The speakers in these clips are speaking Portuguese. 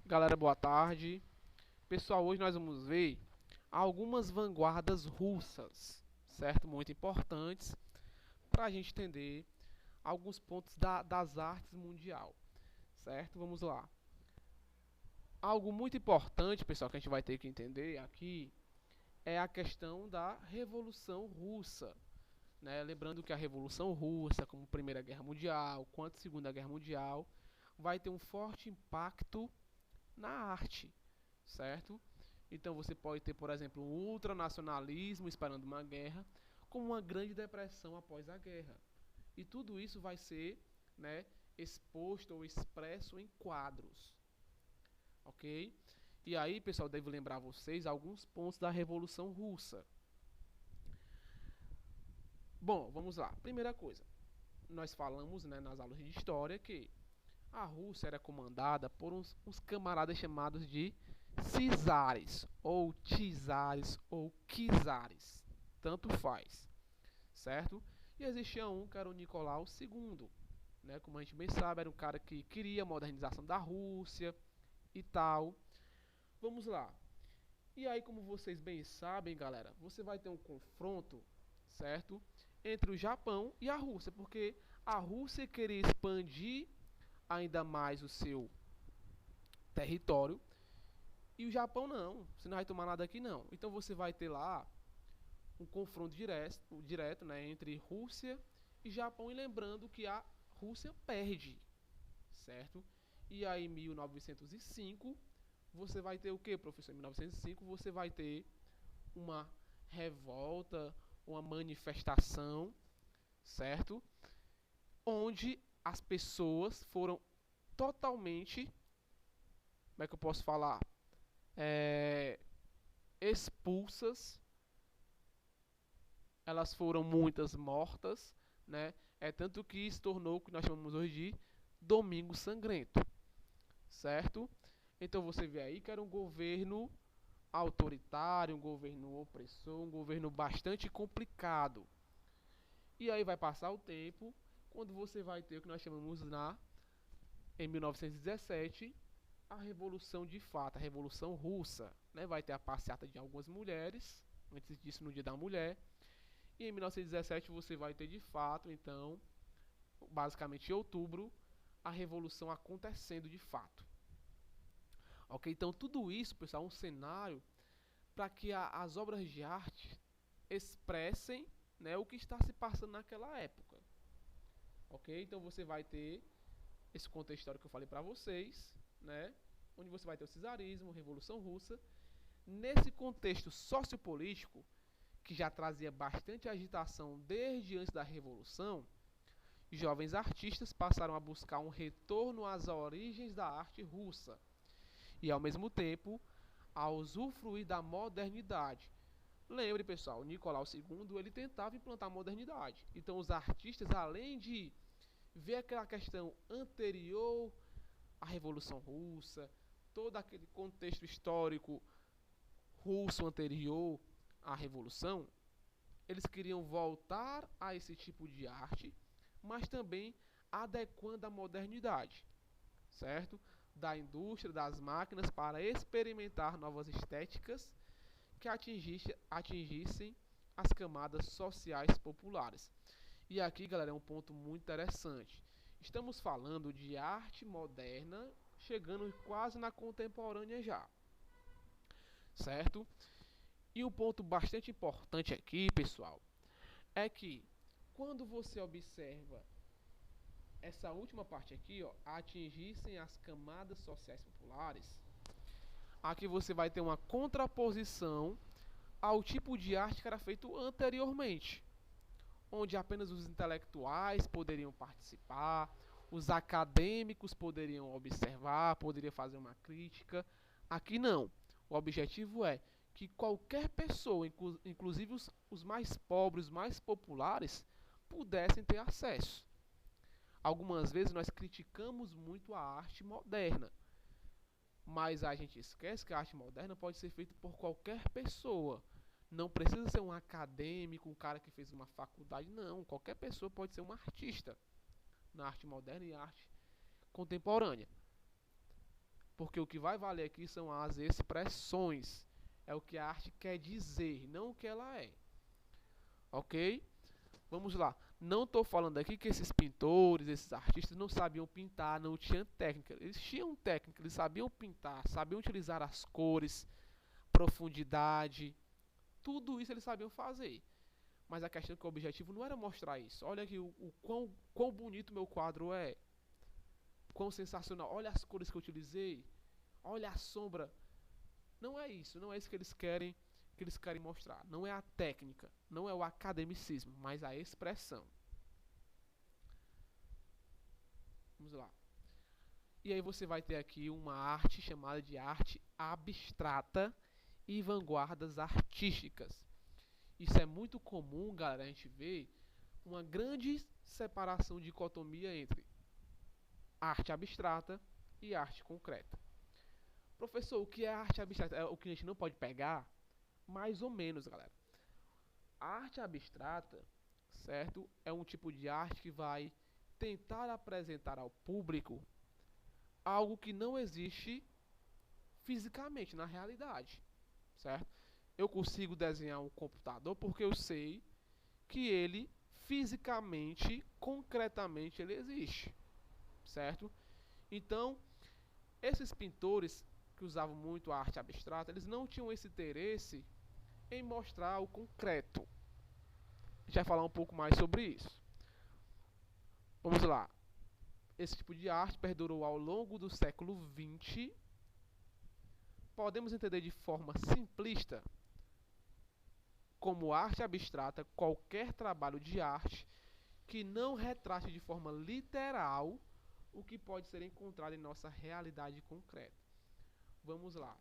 Galera, boa tarde. Pessoal, hoje nós vamos ver algumas vanguardas russas, certo? Muito importantes para a gente entender alguns pontos das artes mundial, certo? Vamos lá. Algo muito importante, pessoal, que a gente vai ter que entender aqui é a questão da Revolução Russa, né? Lembrando que a Revolução Russa, como Primeira Guerra Mundial, quanto Segunda Guerra Mundial, vai ter um forte impacto na arte, certo? Então você pode ter, por exemplo, um ultranacionalismo esperando uma guerra, como uma grande depressão após a guerra. E tudo isso vai ser, né, exposto ou expresso em quadros, ok? E aí, pessoal, devo lembrar vocês alguns pontos da Revolução Russa. Bom, vamos lá. Primeira coisa, nós falamos, né, nas aulas de história que a Rússia era comandada por uns camaradas chamados de Cisares, ou Tizares, ou Quizares. Tanto faz, certo? E existia um que era o Nicolau II, né? Como a gente bem sabe, era um cara que queria a modernização da Rússia e tal. Vamos lá. E aí, como vocês bem sabem, galera, você vai ter um confronto, certo? Entre o Japão e a Rússia, porque a Rússia queria expandir ainda mais o seu território e o Japão não, você não vai tomar nada aqui não. Então você vai ter lá um confronto direto, né, entre Rússia e Japão, e lembrando que a Rússia perde, certo? E aí em 1905 você vai ter o que, professor? Em 1905 você vai ter uma revolta, uma manifestação, certo? Onde as pessoas foram totalmente, como é que eu posso falar? É, expulsas, elas foram muitas mortas, né? É tanto que se tornou o que nós chamamos hoje de Domingo Sangrento, certo? Então você vê aí que era um governo autoritário, um governo opressor, um governo bastante complicado. E aí vai passar o tempo, quando você vai ter o que nós chamamos em 1917, a Revolução de fato, a Revolução Russa, né? Vai ter a passeata de algumas mulheres, antes disso no Dia da Mulher, e em 1917 você vai ter de fato, então, basicamente em outubro, a Revolução acontecendo de fato. Ok? Então tudo isso, pessoal, é um cenário para que as obras de arte expressem, né, o que está se passando naquela época. Ok? Então você vai ter esse contexto histórico que eu falei para vocês, né? Onde você vai ter o czarismo, a Revolução Russa. Nesse contexto sociopolítico, que já trazia bastante agitação desde antes da Revolução, jovens artistas passaram a buscar um retorno às origens da arte russa e, ao mesmo tempo, a usufruir da modernidade. Lembre, pessoal, Nicolau II ele tentava implantar a modernidade. Então, os artistas, além de ver aquela questão anterior à Revolução Russa, todo aquele contexto histórico russo anterior à Revolução, eles queriam voltar a esse tipo de arte, mas também adequando a modernidade, certo? Da indústria, das máquinas, para experimentar novas estéticas que atingissem as camadas sociais populares. E aqui, galera, é um ponto muito interessante. Estamos falando de arte moderna, chegando quase na contemporânea já, certo? E um ponto bastante importante aqui, pessoal, é que quando você observa essa última parte aqui, ó, atingissem as camadas sociais populares, aqui você vai ter uma contraposição ao tipo de arte que era feito anteriormente, onde apenas os intelectuais poderiam participar, os acadêmicos poderiam observar, poderiam fazer uma crítica. Aqui não. O objetivo é que qualquer pessoa, inclusive os mais pobres, os mais populares, pudessem ter acesso. Algumas vezes nós criticamos muito a arte moderna, mas a gente esquece que a arte moderna pode ser feita por qualquer pessoa. Não precisa ser um acadêmico, um cara que fez uma faculdade, não. Qualquer pessoa pode ser um artista na arte moderna e arte contemporânea. Porque o que vai valer aqui são as expressões. É o que a arte quer dizer, não o que ela é. Ok? Vamos lá. Não estou falando aqui que esses pintores, esses artistas não sabiam pintar, não tinham técnica. Eles tinham técnica, eles sabiam pintar, sabiam utilizar as cores, profundidade, tudo isso eles sabiam fazer. Mas a questão é que o objetivo não era mostrar isso. Olha aqui o quão bonito meu quadro é, quão sensacional. Olha as cores que eu utilizei, olha a sombra. Não é isso, não é isso que eles querem mostrar. Não é a técnica, não é o academicismo, mas a expressão. Vamos lá. E aí você vai ter aqui uma arte chamada de arte abstrata e vanguardas artísticas. Isso é muito comum, galera, a gente vê uma grande separação, dicotomia entre arte abstrata e arte concreta. Professor, o que é arte abstrata? É o que a gente não pode pegar? Mais ou menos, galera. A arte abstrata, certo? É um tipo de arte que vai tentar apresentar ao público algo que não existe fisicamente, na realidade, certo? Eu consigo desenhar um computador porque eu sei que ele fisicamente, concretamente, ele existe, certo? Então, esses pintores que usavam muito a arte abstrata, eles não tinham esse interesse em mostrar o concreto. A gente vai falar um pouco mais sobre isso. Vamos lá. Esse tipo de arte perdurou ao longo do século XX. Podemos entender de forma simplista como arte abstrata qualquer trabalho de arte que não retrate de forma literal o que pode ser encontrado em nossa realidade concreta. Vamos lá.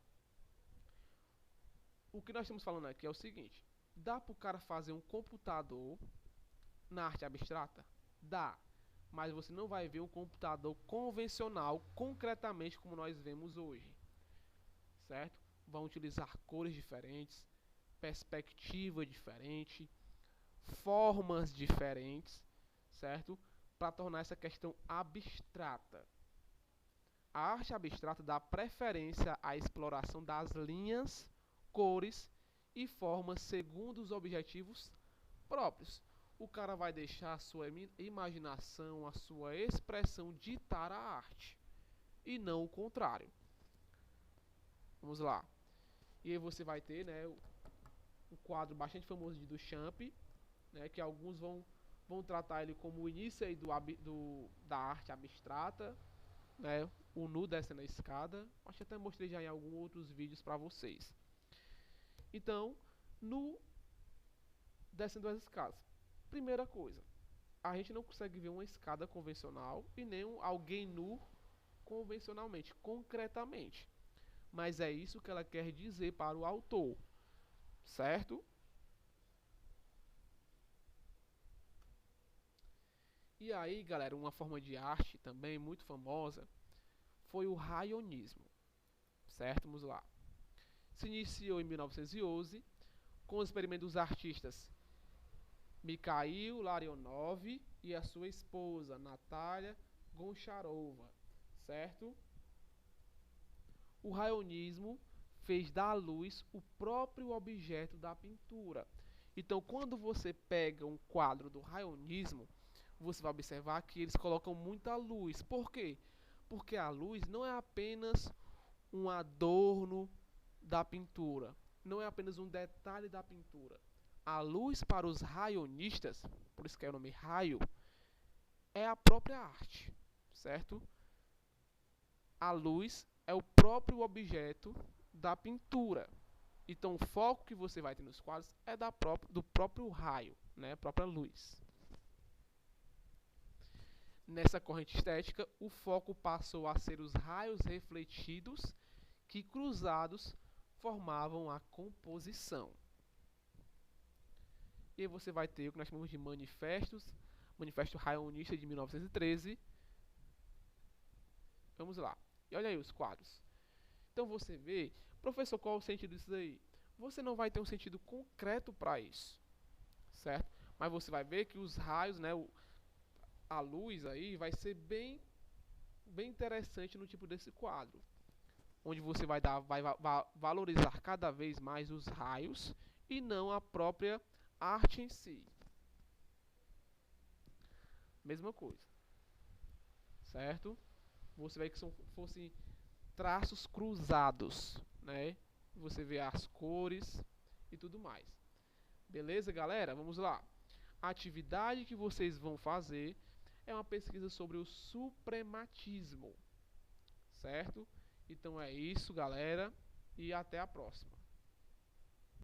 O que nós estamos falando aqui é o seguinte: dá para o cara fazer um computador na arte abstrata? Dá. Mas você não vai ver um computador convencional concretamente como nós vemos hoje. Certo? Vão utilizar cores diferentes, perspectiva diferente, formas diferentes, certo? Para tornar essa questão abstrata. A arte abstrata dá preferência à exploração das linhas, cores e formas segundo os objetivos próprios. O cara vai deixar a sua imaginação, a sua expressão ditar a arte e não o contrário. Vamos lá. E aí você vai ter, né, um quadro bastante famoso de Duchamp, né, que alguns vão tratar ele como o início aí da arte abstrata, né, o nu descendo a escada. Acho que até mostrei já em alguns outros vídeos para vocês. Então, nu descendo as escadas. Primeira coisa, a gente não consegue ver uma escada convencional e nem alguém nu convencionalmente, concretamente. Mas é isso que ela quer dizer para o autor, certo? E aí, galera, uma forma de arte também muito famosa foi o raionismo, certo? Vamos lá. Se iniciou em 1911 com os experimentos dos artistas Mikhail Larionov e a sua esposa Natalia Goncharova, certo? O raionismo fez da luz o próprio objeto da pintura. Então, quando você pega um quadro do raionismo, você vai observar que eles colocam muita luz. Por quê? Porque a luz não é apenas um adorno da pintura, não é apenas um detalhe da pintura. A luz para os raionistas, por isso que é o nome raio, é a própria arte, certo? A luz é o próprio objeto da pintura. Então o foco que você vai ter nos quadros é do próprio raio, né? A própria luz. Nessa corrente estética, o foco passou a ser os raios refletidos que, cruzados, formavam a composição. E aí você vai ter o que nós chamamos de Manifesto Raionista de 1913. Vamos lá. E olha aí os quadros. Então você vê, professor, qual é o sentido disso aí? Você não vai ter um sentido concreto para isso, certo? Mas você vai ver que os raios, né, a luz aí vai ser bem interessante no tipo desse quadro. onde você vai valorizar cada vez mais os raios e não a própria arte em si. Mesma coisa, certo? Você vê que fossem traços cruzados, né? Você vê as cores e tudo mais. Beleza, galera? Vamos lá. A atividade que vocês vão fazer é uma pesquisa sobre o suprematismo, certo? Então é isso, galera, e até a próxima.